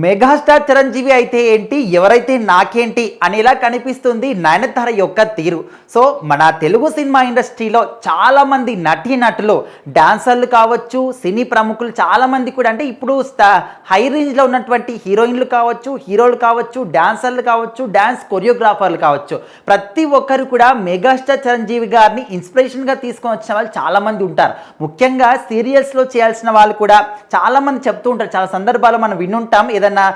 Megastar Chiranjeevi అయితే ఏంటి, ఎవరైతే నాకేంటి అనేలా కనిపిస్తుంది నయనతార యొక్క తీరు. సో మన తెలుగు సినిమా ఇండస్ట్రీలో చాలామంది నటులు, డాన్సర్లు కావచ్చు, సినీ ప్రముఖులు చాలామంది కూడా, అంటే ఇప్పుడు హై రేంజ్లో ఉన్నటువంటి హీరోయిన్లు కావచ్చు, హీరోలు కావచ్చు, డాన్సర్లు కావచ్చు, డాన్స్ కొరియోగ్రాఫర్లు కావచ్చు, ప్రతి ఒక్కరు కూడా మెగాస్టార్ చిరంజీవి గారిని ఇన్స్పిరేషన్గా తీసుకొని వచ్చిన వాళ్ళు చాలామంది ఉంటారు. ముఖ్యంగా సీరియల్స్లో చేయాల్సిన వాళ్ళు కూడా చాలామంది చెప్తూ ఉంటారు. చాలా సందర్భాలు మనం వినుంటాం. ఏదైనా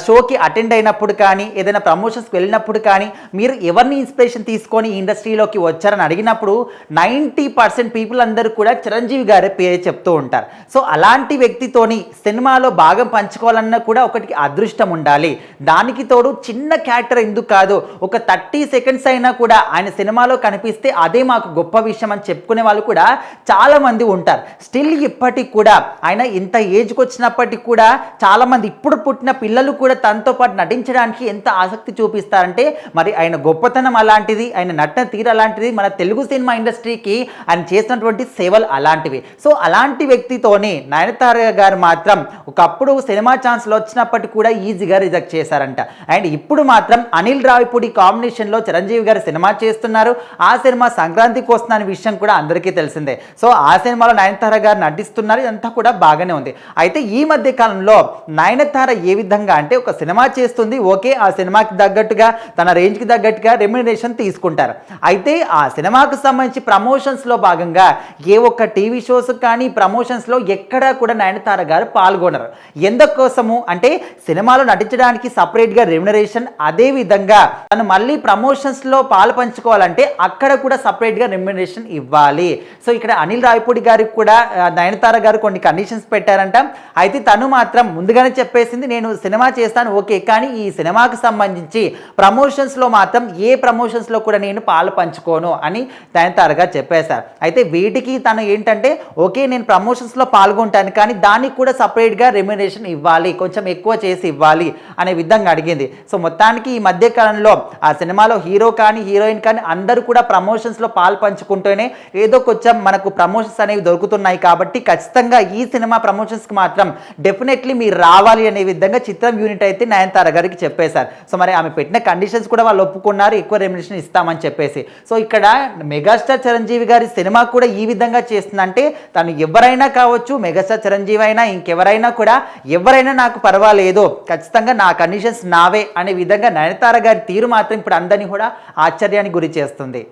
షోకి అటెండ్ అయినప్పుడు కానీ, ఏదైనా ప్రమోషన్స్కి వెళ్ళినప్పుడు కానీ, మీరు ఎవరిని ఇన్స్పిరేషన్ తీసుకొని ఇండస్ట్రీలోకి వచ్చారని అడిగినప్పుడు 90% పీపుల్ అందరూ కూడా చిరంజీవి గారే పేరు చెప్తూ ఉంటారు. సో అలాంటి వ్యక్తితోని సినిమాలో భాగం పంచుకోవాలన్నా కూడా ఒకటికి అదృష్టం ఉండాలి. దానికి తోడు చిన్న క్యారెక్టర్ ఎందుకు కాదు, ఒక 30 సెకండ్స్ అయినా కూడా ఆయన సినిమాలో కనిపిస్తే అదే మాకు గొప్ప విషయం అని చెప్పుకునే వాళ్ళు కూడా చాలామంది ఉంటారు. స్టిల్ ఇప్పటికి కూడా ఆయన ఇంత ఏజ్కి వచ్చినప్పటికీ కూడా చాలామంది ఇప్పుడు పుట్టిన పిల్లలు కూడా తనతో పాటు నటించడానికి ఎంత ఆసక్తి చూపిస్తారంటే, మరి ఆయన గొప్పతనం అలాంటిది, ఆయన నటన తీరు అలాంటిది, మన తెలుగు సినిమా ఇండస్ట్రీకి ఆయన చేసినటువంటి సేవలు అలాంటివి. సో అలాంటి వ్యక్తితోనే నయనతార గారు మాత్రం ఒకప్పుడు సినిమా ఛాన్స్లు వచ్చినప్పటికీ కూడా ఈజీగా రిజెక్ట్ చేశారంట. అండ్ ఇప్పుడు మాత్రం అనిల్ రావిపూడి కాంబినేషన్లో చిరంజీవి గారు సినిమా చేస్తున్నారు. ఆ సినిమా సంక్రాంతికి వస్తున్న విషయం కూడా అందరికీ తెలిసిందే. సో ఆ సినిమాలో నయనతార గారు నటిస్తున్నారు. ఇదంతా కూడా బాగానే ఉంది. అయితే ఈ మధ్య కాలంలో నయనతార ఏ విధంగా అంటే, ఒక సినిమా చేస్తుంది, ఓకే, ఆ సినిమాకి తగ్గట్టుగా తన రేంజ్కి తగ్గట్టుగా రెమ్యునరేషన్ తీసుకుంటారు. అయితే ఆ సినిమాకు సంబంధించి ప్రమోషన్స్లో భాగంగా ఏ ఒక్క టీవీ షోస్ కానీ ప్రమోషన్స్లో ఎక్కడా కూడా నయనతార గారు పాల్గొనరు. ఎందుకోసము అంటే, సినిమాలో నటించడానికి సపరేట్గా రెమ్యునరేషన్, అదేవిధంగా తను మళ్ళీ ప్రమోషన్స్లో పాలు పంచుకోవాలంటే అక్కడ కూడా సపరేట్గా రెమ్యునరేషన్ ఇవ్వాలి. సో ఇక్కడ అనిల్ రావిపూడి గారికి కూడా నయనతార గారు కొన్ని కండిషన్స్ పెట్టారంట. అయితే తను మాత్రం ముందుగానే చెప్పేసింది, నేను సినిమా చేస్తాను ఓకే, కానీ ఈ సినిమాకు సంబంధించి ప్రమోషన్స్లో మాత్రం ఏ ప్రమోషన్స్లో కూడా నేను పాలు పంచుకోను అని నయనతారగా చెప్పేశారు. అయితే వీటికి తను ఏంటంటే, ఓకే నేను ప్రమోషన్స్లో పాల్గొంటాను కానీ దానికి కూడా సపరేట్గా రెమ్యునరేషన్ ఇవ్వాలి, కొంచెం ఎక్కువ చేసి ఇవ్వాలి అనే విధంగా అడిగింది. సో మొత్తానికి ఈ మధ్యకాలంలో ఆ సినిమాలో హీరో కానీ హీరోయిన్ కానీ అందరూ కూడా ప్రమోషన్స్లో పాలు పంచుకుంటూనే ఏదో కొంచెం మనకు ప్రమోషన్స్ అనేవి దొరుకుతున్నాయి. కాబట్టి ఖచ్చితంగా ఈ సినిమా ప్రమోషన్స్కి మాత్రం డెఫినెట్లీ మీరు రావాలి అనే విధంగా చిత్రం యూనిట్ అయితే నయనతార గారికి చెప్పేశారు. సో మరి ఆమె పెట్టిన కండిషన్స్ కూడా వాళ్ళు ఒప్పుకున్నారు, ఎక్కువ రెమ్యునరేషన్ ఇస్తామని చెప్పేసి. సో ఇక్కడ మెగాస్టార్ చిరంజీవి గారి సినిమా కూడా ఈ విధంగా చేస్తుందంటే, తను ఎవరైనా కావచ్చు, మెగాస్టార్ చిరంజీవి అయినా ఇంకెవరైనా కూడా, ఎవరైనా నాకు పర్వాలేదు, ఖచ్చితంగా నా కండిషన్స్ నావే అనే విధంగా నయనతార గారి తీరు మాత్రం ఇప్పుడు అందరినీ కూడా ఆశ్చర్యానికి గురి చేస్తుంది.